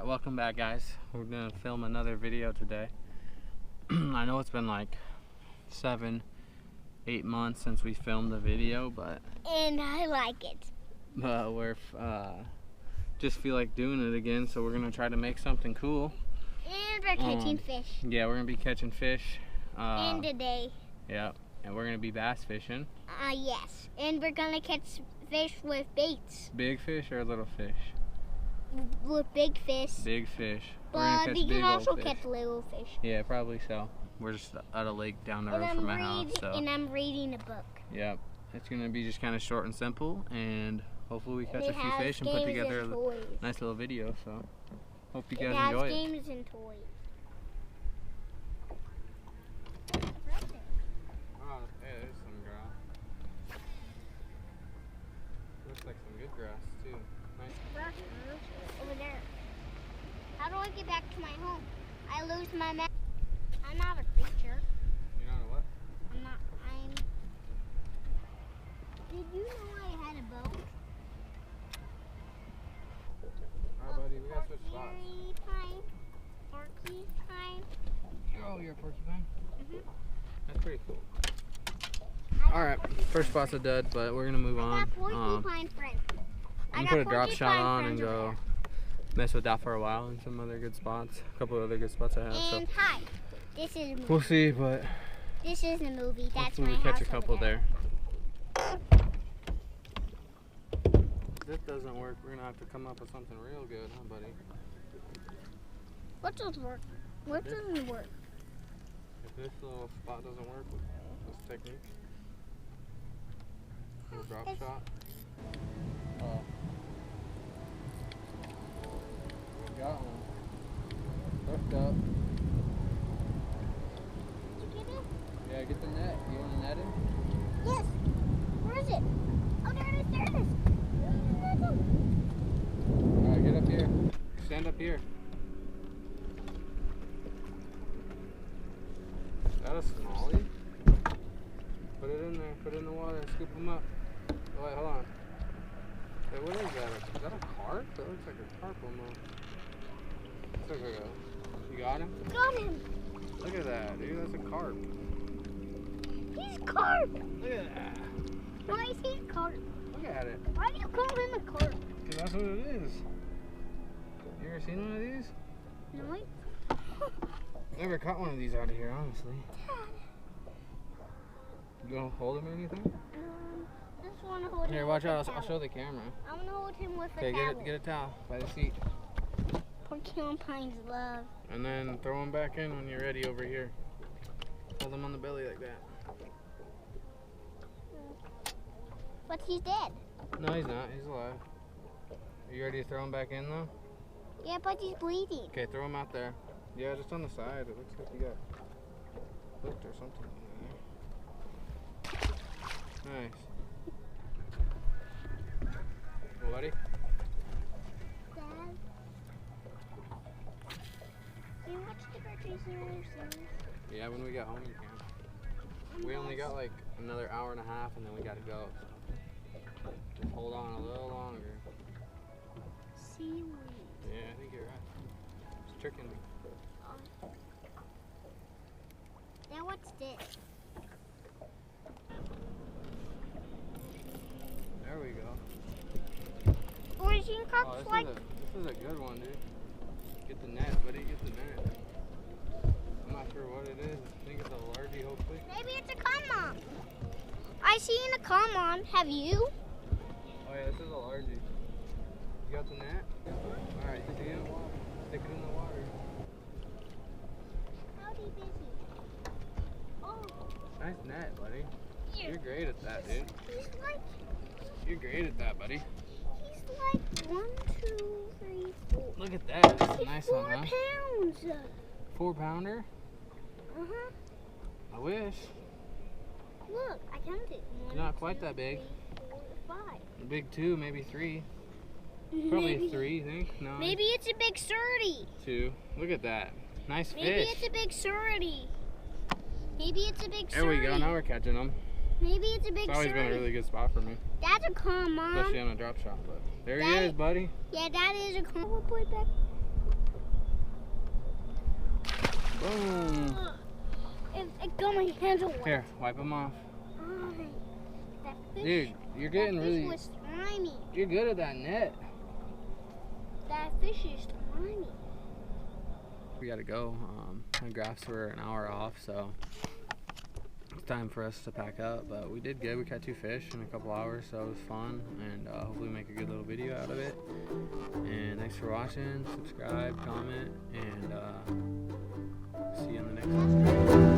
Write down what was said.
welcome back, guys. We're gonna film another video today. I know it's been like 7-8 months since we filmed the video, and I like it. But we're just feel like doing it again, so we're gonna try to make something cool. And we're catching fish. Yeah, we're gonna be catching fish. And today. Yeah, and we're gonna be bass fishing. Yes, and we're gonna catch fish with baits. Big fish or little fish? With big fish. Big fish. But we can also catch little fish. Yeah, probably so. We're just at a lake down the road from my house. So. And I'm reading a book. Yep. It's going to be just kind of short and simple, and hopefully we catch a few fish and put together a nice little video. So hope you guys enjoy it. It has games and toys. Oh, yeah, there's some grass. Looks like some good grass, too. Nice. Over there. How do I get back to my home? I lose my map. I'm not a creature. You're not a what? Did you know I had a boat? Alright, buddy, we got switch spots. Porcupine. Oh, you're a porcupine? Mm-hmm. That's pretty cool. Alright, first spot's a dud, but we're gonna move on. I got porcupine friends. I'm gonna put a drop shot on and go mess with that for a while and some other good spots. A couple of other good spots I have. And hi, this is a movie. We'll see, but this is a movie. That's hopefully my we catch house a couple there. If this doesn't work, we're gonna have to come up with something real good, huh, buddy? What does work? What doesn't work? If this little spot doesn't work with this technique, little drop shot. Oh. Got one. Hooked up. Did you get it? Yeah, get the net. You want to net him? Yes. Where is it? Oh, there it is. There it is. Alright, get up here. Stand up here. Is that a smallie? Put it in there. Put it in the water. Scoop him up. Oh, wait, hold on. Wait, what is that? Is that a carp? That looks like a carp almost. Look like a, you got him? Got him. Look at that, dude. That's a carp. He's a carp. Look at that. Why is he a carp? Look at it. Why do you call him a carp? Because that's what it is. You ever seen one of these? No. Never caught one of these out of here, honestly. You gonna hold him or anything? Just want to hold him. Here, watch out. I'll show the camera. I'm gonna hold him with a Okay, towel. get a towel by the seat. Porcupines love. And then throw him back in when you're ready over here. Hold him on the belly like that. But he's dead. No, he's not. He's alive. Are you ready to throw him back in though? Yeah, but he's bleeding. Okay, throw him out there. Yeah, just on the side. It looks like you got hooked or something in there. Nice. Well, buddy? Dad? Do you watch the cartoons series? Yeah, when we get home you can. We only got like another hour and a half and then we gotta go. So just hold on a little longer. Seaweed. Yeah, I think you're right. It's tricking me. Now what's this? There we go. Origin cups Oh, like... this is a good one, dude. Get the net, buddy, get the net. I'm not sure what it is. I think it's a largie, hopefully. Maybe it's a common. I seen a common. Have you? Oh yeah, this is a largie. You got the net? Alright, stick it in the water. Stick it in the water. Howdy busy. Oh. Nice net, buddy. Here. You're great at that, dude. He's like... You're great at that, buddy. He's like 1, 2, 3, 4. Look at that. That's a nice one, huh? 4 pounds. 4-pounder? Uh-huh. I wish. Look, I counted. It's not quite that big. 3, 4, 5. A big 2, maybe 3. Probably Maybe. 3, you think? No. Maybe it's a big surdy. 2. Look at that. Nice fish. Maybe it's a big surdy. Maybe it's a big surdy. There we go. Now we're catching them. Maybe it's a big It's always been a really good spot for me. That's a common. Especially on a drop shot. But there he is, buddy. Yeah, that is a common. Put it back. Boom. It got my hands away. Here, wipe them off. That fish, Dude, you're getting that really. fish was slimy. You're good at that net. That fish is slimy. We gotta go. My graphs were an hour off, so it's time for us to pack up. But we did good. We caught 2 fish in a couple hours, so it was fun. And hopefully make a good little video out of it. And thanks for watching. Subscribe, comment, and see you in the next one.